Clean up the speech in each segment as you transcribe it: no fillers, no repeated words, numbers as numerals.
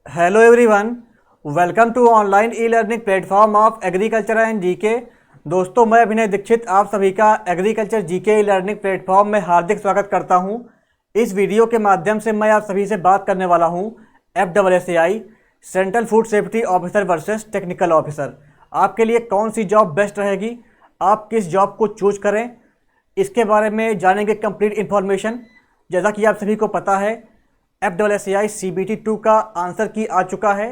Hello everyone, welcome to online e learning platform of agriculture and GK. दोस्तों, मैं अभिनय दीक्षित आप सभी का agriculture GK e learning platform में हार्दिक स्वागत करता हूं। इस वीडियो के माध्यम से मैं आप सभी से बात करने वाला हूं FSSAI central food safety officer versus technical officer. आपके लिए कौन सी जॉब बेस्ट रहेगी, आप किस जॉब को चूज करें, इसके बारे में जानेंगे कंप्लीट इन्फॉर्मेशन। जैसा कि आप सभी को पता है, FSSAI CBT 2 का आंसर की आ चुका है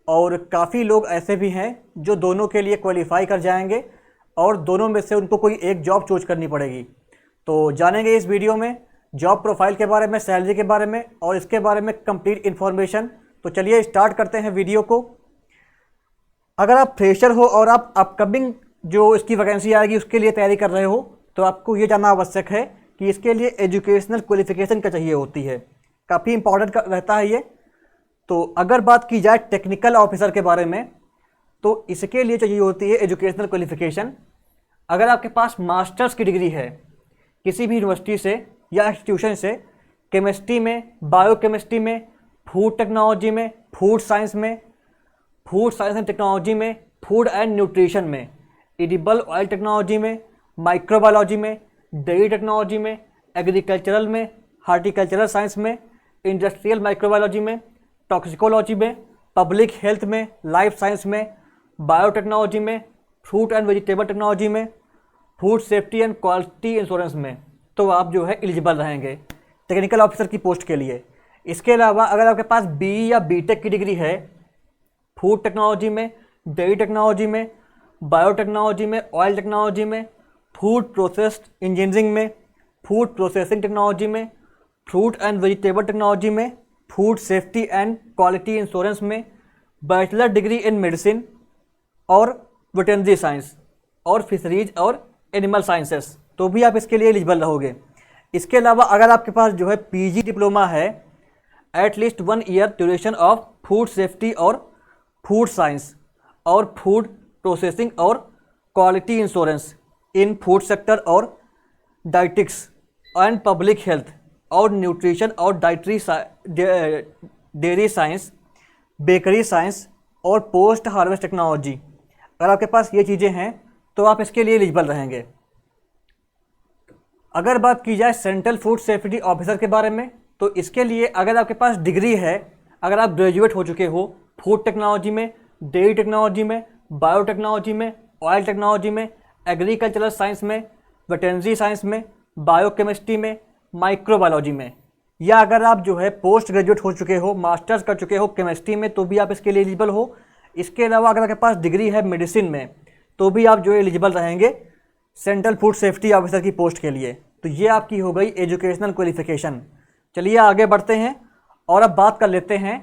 और काफ़ी लोग ऐसे भी हैं जो दोनों के लिए क्वालिफाई कर जाएंगे और दोनों में से उनको कोई एक जॉब चूज करनी पड़ेगी। तो जानेंगे इस वीडियो में जॉब प्रोफाइल के बारे में, सैलरी के बारे में और इसके बारे में कंप्लीट इन्फॉर्मेशन। तो चलिए स्टार्ट करते हैं वीडियो को। अगर आप फ्रेशर हो और आप अपकमिंग जो इसकी वैकेंसी आएगी उसके लिए तैयारी कर रहे हो तो आपको ये जानना आवश्यक है कि इसके लिए एजुकेशनल क्वालिफिकेशन क्या चाहिए होती है। काफ़ी इंपॉर्टेंट रहता है ये। तो अगर बात की जाए टेक्निकल ऑफिसर के बारे में तो इसके लिए चाहिए होती है एजुकेशनल क्वालिफिकेशन। अगर आपके पास मास्टर्स की डिग्री है किसी भी यूनिवर्सिटी से या इंस्टीट्यूशन से, केमिस्ट्री में, बायोकेमिस्ट्री में, फूड टेक्नोलॉजी में, फूड साइंस एंड टेक्नोलॉजी में, फूड एंड न्यूट्रिशन में, एडिबल ऑयल टेक्नोलॉजी में, माइक्रोबायोलॉजी में, डेयरी टेक्नोलॉजी में, एग्रीकल्चरल में, हार्टिकल्चरल साइंस में, इंडस्ट्रियल माइक्रोबायोलॉजी में, टॉक्सिकोलॉजी में, पब्लिक हेल्थ में, लाइफ साइंस में, बायोटेक्नोलॉजी में, फ्रूट एंड वेजिटेबल टेक्नोलॉजी में, food safety and quality insurance में, तो आप जो है एलिजिबल रहेंगे टेक्निकल ऑफिसर की पोस्ट के लिए। इसके अलावा अगर आपके पास BE या BTech की डिग्री है फूड टेक्नोलॉजी में, डेयरी टेक्नोलॉजी में, बायोटेक्नोलॉजी में, ऑयल टेक्नोलॉजी में, फूड प्रोसेस्ड इंजीनियरिंग में, फूड प्रोसेसिंग टेक्नोलॉजी में, फ्रूट एंड वेजिटेबल टेक्नोलॉजी में, food safety and quality insurance में, बैचलर डिग्री इन मेडिसिन और वेटरनरी साइंस और फिशरीज और एनिमल साइंसेस, तो भी आप इसके लिए एलिजिबल रहोगे। इसके अलावा अगर आपके पास जो है PG डिप्लोमा है, at least 1 year duration of food safety और फूड साइंस और फूड प्रोसेसिंग और क्वालिटी इंश्योरेंस इन फूड सेक्टर और डाइटिक्स एंड पब्लिक हेल्थ और न्यूट्रिशन और dietary dairy science, bakery science और पोस्ट हार्वेस्ट टेक्नोलॉजी, अगर आपके पास ये चीज़ें हैं तो आप इसके लिए एलिजिबल रहेंगे। अगर बात की जाए सेंट्रल फूड सेफ्टी ऑफिसर के बारे में तो इसके लिए अगर आपके पास डिग्री है, अगर आप ग्रेजुएट हो चुके हो फूड टेक्नोलॉजी में, डेयरी टेक्नोलॉजी में, बायोटेक्नोलॉजी में, ऑयल टेक्नोलॉजी में, एग्रीकल्चरल साइंस में, वेटरनरी साइंस में, बायोकेमिस्ट्री में, माइक्रोबायोलॉजी में, या अगर आप जो है पोस्ट ग्रेजुएट हो चुके हो, मास्टर्स कर चुके हो केमिस्ट्री में, तो भी आप इसके लिए एलिजिबल हो। इसके अलावा अगर आपके पास डिग्री है मेडिसिन में तो भी आप जो है एलिजिबल रहेंगे सेंट्रल फूड सेफ्टी ऑफिसर की पोस्ट के लिए। तो ये आपकी हो गई एजुकेशनल क्वालिफिकेशन। चलिए आगे बढ़ते हैं और अब बात कर लेते हैं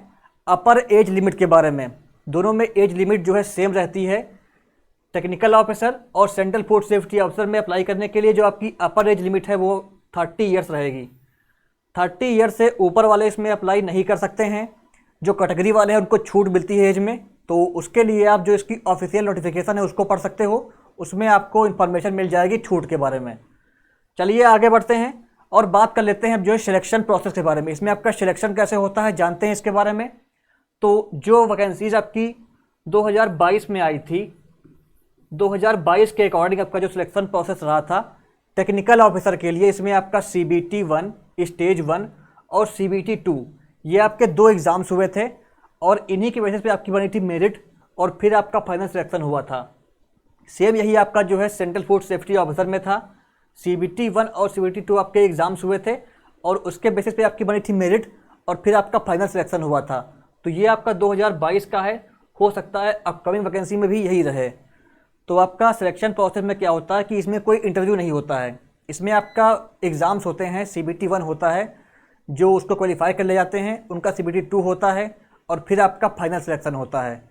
अपर एज लिमिट के बारे में। दोनों में एज लिमिट जो है सेम रहती है। टेक्निकल ऑफिसर और सेंट्रल फूड सेफ्टी ऑफिसर में अप्लाई करने के लिए जो आपकी अपर एज लिमिट है वो 30 ईयर्स रहेगी। 30 ईयर्स से ऊपर वाले इसमें अप्लाई नहीं कर सकते हैं। जो कैटेगरी वाले हैं उनको छूट मिलती है एज में, तो उसके लिए आप जो इसकी ऑफिशियल नोटिफिकेशन है उसको पढ़ सकते हो, उसमें आपको इन्फॉर्मेशन मिल जाएगी छूट के बारे में। चलिए आगे बढ़ते हैं और बात कर लेते हैं जो है सिलेक्शन प्रोसेस के बारे में। इसमें आपका सिलेक्शन कैसे होता है जानते हैं इसके बारे में। तो जो वैकेंसीज आपकी 2022 में आई थी, 2022 के अकॉर्डिंग आपका जो सिलेक्शन प्रोसेस रहा था टेक्निकल ऑफिसर के लिए, इसमें आपका CBT 1 स्टेज 1 और CBT 2 ये आपके 2 एग्ज़ाम्स हुए थे और इन्हीं की वजह से आपकी बनी थी मेरिट और फिर आपका फाइनल सिलेक्शन हुआ था। सेम यही आपका जो है सेंट्रल फूड सेफ्टी ऑफिसर में था। CBT 1 और CBT 2 आपके एग्ज़ाम्स हुए थे और उसके बेसिस पे आपकी बनी थी मेरिट और फिर आपका फाइनल सिलेक्शन हुआ था। तो ये आपका 2022 का है, हो सकता है अपकमिंग वैकेंसी में भी यही रहे। तो आपका सिलेक्शन प्रोसेस में क्या होता है कि इसमें कोई इंटरव्यू नहीं होता है। इसमें आपका एग्ज़ाम्स होते हैं, CBT 1 होता है जो उसको क्वालिफाई कर ले जाते हैं, उनका CBT 2 होता है और फिर आपका फाइनल सिलेक्शन होता है।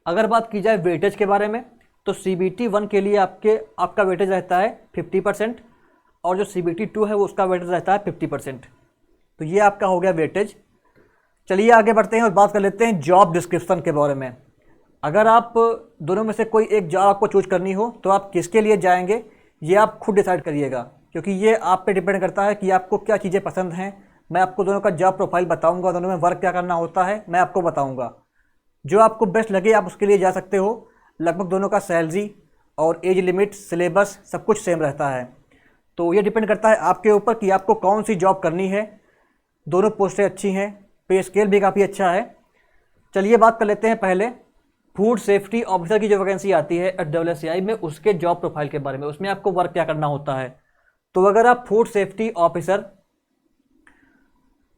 अगर बात की जाए वेटेज के बारे में तो CBT 1 के लिए आपका वेटेज रहता है 50% और जो CBT 2 है वो उसका वेटेज रहता है 50%। तो ये आपका हो गया वेटेज। चलिए आगे बढ़ते हैं और बात कर लेते हैं जॉब डिस्क्रिप्शन के बारे में। अगर आप दोनों में से कोई एक जॉब आपको चूज करनी हो तो आप किसके लिए जाएंगे ये आप खुद डिसाइड करिएगा, क्योंकि ये आप पे डिपेंड करता है कि आपको क्या चीज़ें पसंद हैं। मैं आपको दोनों का जॉब प्रोफाइल बताऊंगा, दोनों में वर्क क्या करना होता है मैं आपको बताऊंगा। जो आपको बेस्ट लगे आप उसके लिए जा सकते हो। लगभग दोनों का सैलरी और एज लिमिट, सिलेबस सब कुछ सेम रहता है। तो ये डिपेंड करता है आपके ऊपर कि आपको कौन सी जॉब करनी है। दोनों पोस्टें अच्छी हैं, पे स्केल भी काफ़ी अच्छा है। चलिए बात कर लेते हैं पहले फूड सेफ्टी ऑफिसर की जो वैकेंसी आती है FSSAI में, उसके जॉब प्रोफाइल के बारे में, उसमें आपको वर्क क्या करना होता है। तो अगर आप फूड सेफ्टी ऑफिसर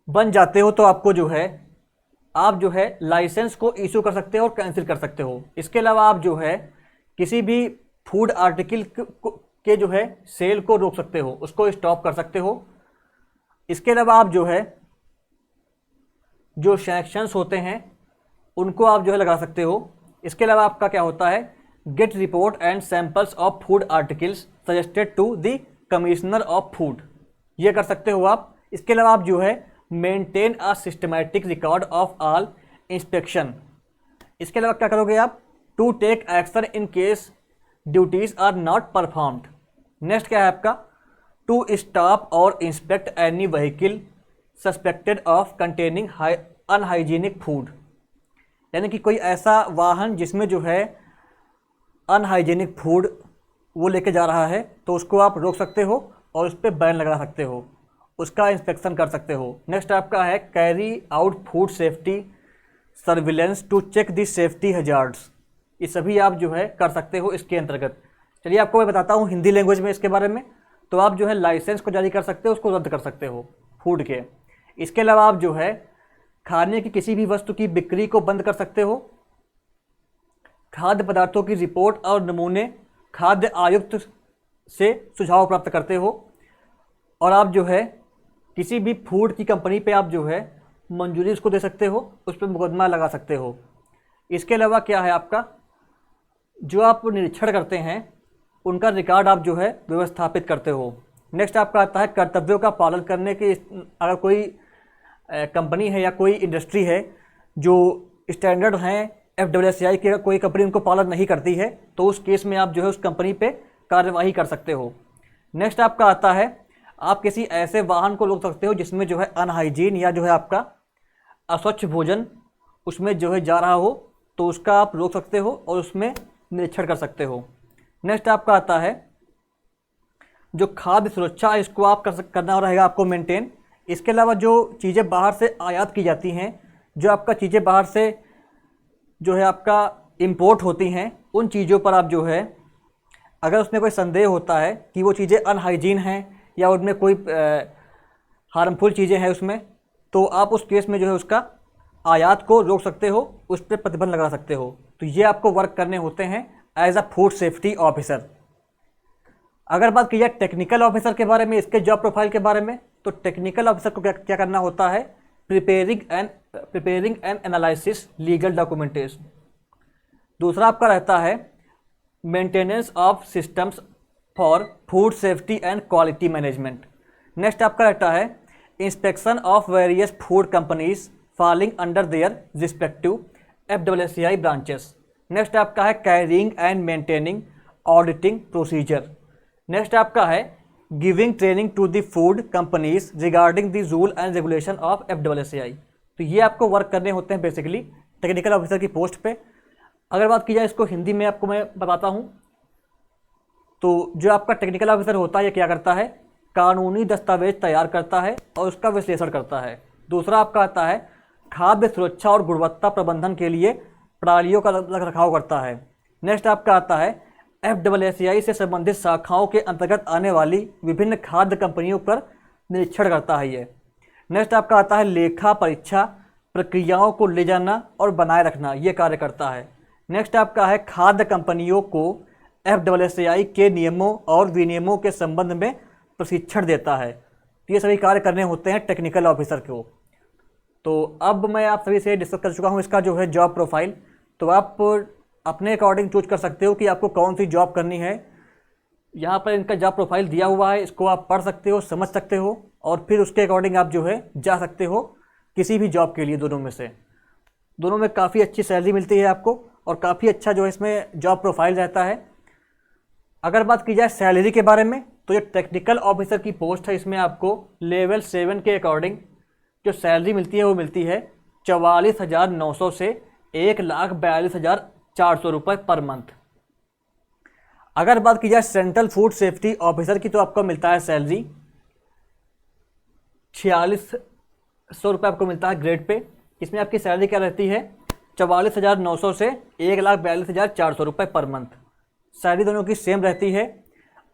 बन जाते हो तो आपको जो है आप जो है लाइसेंस को इशू कर सकते हो और कैंसिल कर सकते हो। इसके अलावा आप जो है किसी भी फूड आर्टिकल के जो है सेल को रोक सकते हो, उसको स्टॉप कर सकते हो। इसके अलावा आप जो है जो सैंक्शंस होते हैं उनको आप जो है लगा सकते हो। इसके अलावा आपका क्या होता है, get report and samples of food articles suggested to the commissioner of food, ये कर सकते हो आप। इसके अलावा आप जो है maintain a systematic record of all inspection. इसके अलावा क्या करोगे आप, to take action in case duties are not performed. Next क्या है आपका, टू स्टॉप और inspect any vehicle suspected of containing unhygienic food, यानी कि कोई ऐसा वाहन जिसमें जो है अनहाइजीनिक फूड वो लेके जा रहा है तो उसको आप रोक सकते हो और उस पर बैन लगा सकते हो, उसका इंस्पेक्शन कर सकते हो। नेक्स्ट आपका है carry out food safety surveillance to check the safety hazards, ये सभी आप जो है कर सकते हो इसके अंतर्गत। चलिए आपको मैं बताता हूँ हिंदी लैंग्वेज में इसके बारे में। तो आप जो है लाइसेंस को जारी कर सकते हो, उसको रद्द कर सकते हो फूड के। इसके अलावा आप जो है खाने की किसी भी वस्तु की बिक्री को बंद कर सकते हो। खाद्य पदार्थों की रिपोर्ट और नमूने खाद्य आयुक्त से सुझाव प्राप्त करते हो। और आप जो है किसी भी फूड की कंपनी पे आप जो है मंजूरी उसको दे सकते हो, उस पर मुकदमा लगा सकते हो। इसके अलावा क्या है आपका, जो आप निरीक्षण करते हैं उनका रिकॉर्ड आप जो है व्यवस्थापित करते हो। नेक्स्ट आपका आता है कर्तव्यों का पालन करने के, अगर कोई कंपनी है या कोई इंडस्ट्री है जो स्टैंडर्ड हैं FSSAI की, कोई कंपनी उनको पालन नहीं करती है तो उस केस में आप जो है उस कंपनी पे कार्यवाही कर सकते हो। नेक्स्ट आपका आता है आप किसी ऐसे वाहन को रोक सकते हो जिसमें जो है अनहाइजीन या जो है आपका अस्वच्छ भोजन उसमें जो है जा रहा हो, तो उसका आप रोक सकते हो और उसमें निरीक्षण कर सकते हो। नेक्स्ट आपका आता है जो खाद्य सुरक्षा, इसको आप करना रहेगा आपको मेंटेन। इसके अलावा जो चीज़ें बाहर से आयात की जाती हैं, जो आपका चीज़ें बाहर से जो है आपका इंपोर्ट होती हैं, उन चीज़ों पर आप जो है अगर उसमें कोई संदेह होता है कि वो चीज़ें अनहाइजीन हैं या उनमें कोई हार्मफुल चीज़ें हैं उसमें, तो आप उस केस में जो है उसका आयात को रोक सकते हो, उस पर प्रतिबंध लगा सकते हो। तो ये आपको वर्क करने होते हैं as a food safety officer. अगर बात की जाए टेक्निकल ऑफिसर के बारे में, इसके जॉब प्रोफाइल के बारे में, तो टेक्निकल ऑफिसर को क्या करना होता है, preparing and analysis legal documentation. दूसरा आपका रहता है maintenance of systems for food safety and quality management. Next आपका रहता है inspection of various food companies falling under their respective FSSAI branches. Next आपका है carrying and maintaining auditing procedure. Next आपका है giving training to the food companies regarding the rule and regulation of FSSAI। तो ये आपको work करने होते हैं बेसिकली टेक्निकल ऑफिसर की पोस्ट पे। अगर बात की जाए इसको हिंदी में आपको मैं बताता हूँ, तो जो आपका टेक्निकल ऑफिसर होता है ये क्या करता है, कानूनी दस्तावेज तैयार करता है और उसका विश्लेषण करता है। दूसरा आपका आता है खाद्य सुरक्षा और गुणवत्ता प्रबंधन के लिए प्रणालियों का रखरखाव करता है। नेक्स्ट आपका आता है FSSAI से संबंधित शाखाओं के अंतर्गत आने वाली विभिन्न खाद्य कंपनियों पर निरीक्षण करता है ये। नेक्स्ट आपका आता है लेखा परीक्षा प्रक्रियाओं को ले जाना और बनाए रखना, ये कार्य करता है। नेक्स्ट आपका है खाद्य कंपनियों को FSSAI के नियमों और विनियमों के संबंध में प्रशिक्षण देता है। तो ये सभी कार्य करने होते हैं टेक्निकल ऑफिसर को। तो अब मैं आप सभी से डिस्कस कर चुका हूँ इसका जो है जॉब प्रोफाइल। तो आप अपने अकॉर्डिंग चूज कर सकते हो कि आपको कौन सी जॉब करनी है। यहाँ पर इनका जॉब प्रोफाइल दिया हुआ है, इसको आप पढ़ सकते हो, समझ सकते हो और फिर उसके अकॉर्डिंग आप जो है जा सकते हो किसी भी जॉब के लिए। दोनों में से दोनों में काफ़ी अच्छी सैलरी मिलती है आपको और काफ़ी अच्छा जो है इसमें जॉब प्रोफाइल रहता है। अगर बात की जाए सैलरी के बारे में, तो ये टेक्निकल ऑफिसर की पोस्ट है, इसमें आपको लेवल 7 के अकॉर्डिंग जो सैलरी मिलती है वो मिलती है 44,900 से 1,42,400 रुपये पर मंथ। अगर बात की जाए सेंट्रल फूड सेफ्टी ऑफिसर की, तो आपको मिलता है सैलरी 4600 रुपये आपको मिलता है ग्रेड पे। इसमें आपकी सैलरी क्या रहती है, 44,900 से 1,42,400 रुपये पर मंथ। सैलरी दोनों की सेम रहती है।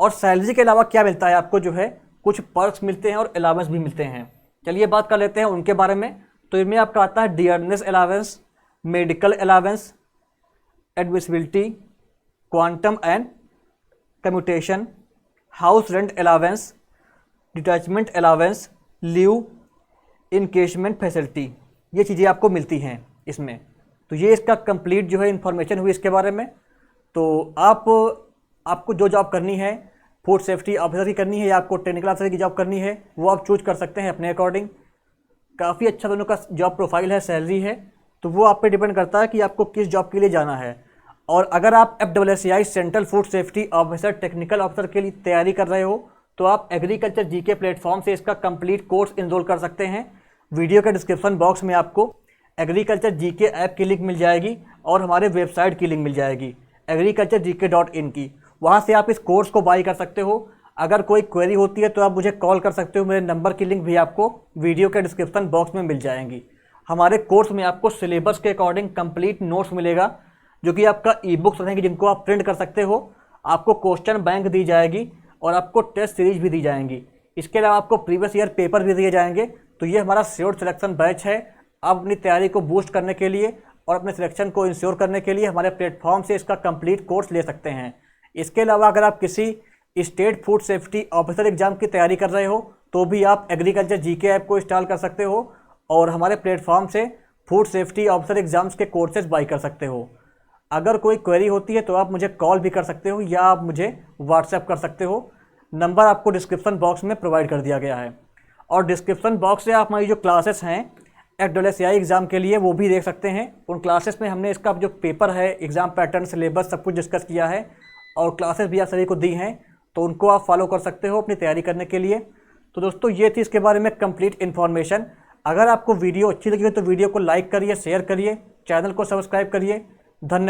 और सैलरी के अलावा क्या मिलता है आपको, जो है कुछ पर्क्स मिलते हैं और अलावेंस भी मिलते हैं। चलिए बात कर लेते हैं उनके बारे में। तो इनमें आपका आता है dearness allowance, medical allowance, admissibility, quantum and commutation, house rent allowance, detachment allowance, leave, encashment facility. ये चीज़ें आपको मिलती हैं इसमें। तो ये इसका कंप्लीट जो है इन्फॉर्मेशन हुई इसके बारे में। तो आपको जो जॉब करनी है, फूड सेफ्टी ऑफिसर की करनी है या आपको टेक्निकल ऑफिसर की जॉब करनी है, वो आप चूज कर सकते हैं अपने अकॉर्डिंग। काफ़ी अच्छा दोनों का जॉब प्रोफाइल है, सैलरी है, तो वो आप पे डिपेंड करता है कि आपको किस जॉब के लिए जाना है। और अगर आप FSSAI central food safety officer technical officer के लिए तैयारी कर रहे हो, तो आप एग्रीकल्चर जीके प्लेटफॉर्म से इसका कंप्लीट कोर्स इनरोल कर सकते हैं। वीडियो के डिस्क्रिप्शन बॉक्स में आपको एग्रीकल्चर जीके ऐप की लिंक मिल जाएगी और हमारे वेबसाइट की लिंक मिल जाएगी agriculturegk.in की। वहाँ से आप इस कोर्स को बाई कर सकते हो। अगर कोई क्वेरी होती है तो आप मुझे कॉल कर सकते हो। मेरे नंबर की लिंक भी आपको वीडियो के डिस्क्रिप्शन बॉक्स में मिल जाएंगी। हमारे कोर्स में आपको सिलेबस के अकॉर्डिंग कंप्लीट नोट्स मिलेगा, जो कि आपका ई बुक्स रहेंगी जिनको आप प्रिंट कर सकते हो। आपको क्वेश्चन बैंक दी जाएगी और आपको टेस्ट सीरीज भी दी जाएंगी। इसके अलावा आपको प्रीवियस ईयर पेपर भी दिए जाएंगे। तो ये हमारा श्योर सिलेक्शन बैच है। आप अपनी तैयारी को बूस्ट करने के लिए और अपने सिलेक्शन को इंश्योर करने के लिए हमारे प्लेटफॉर्म से इसका कंप्लीट कोर्स ले सकते हैं। इसके अलावा अगर आप किसी state food safety officer exam की तैयारी कर रहे हो, तो भी आप एग्रीकल्चर जीके ऐप को इंस्टॉल कर सकते हो और हमारे प्लेटफॉर्म से फूड सेफ्टी ऑफिसर एग्जाम्स के कोर्सेज बाई कर सकते हो। अगर कोई क्वेरी होती है तो आप मुझे कॉल भी कर सकते हो या आप मुझे व्हाट्सएप कर सकते हो। नंबर आपको डिस्क्रिप्शन बॉक्स में प्रोवाइड कर दिया गया है। और डिस्क्रिप्शन बॉक्स से आप हमारी जो क्लासेस हैं FSSAI एग्ज़ाम के लिए, वो भी देख सकते हैं। उन क्लासेस में हमने इसका जो पेपर है, एग्ज़ाम पैटर्न, सिलेबस सब कुछ डिस्कस किया है और क्लासेस भी आप सभी को दी हैं, तो उनको आप फॉलो कर सकते हो अपनी तैयारी करने के लिए। तो दोस्तों ये थी इसके बारे में कंप्लीट इन्फॉर्मेशन। अगर आपको वीडियो अच्छी लगी हो तो वीडियो को लाइक करिए, शेयर करिए, चैनल को सब्सक्राइब करिए। धन्यवाद।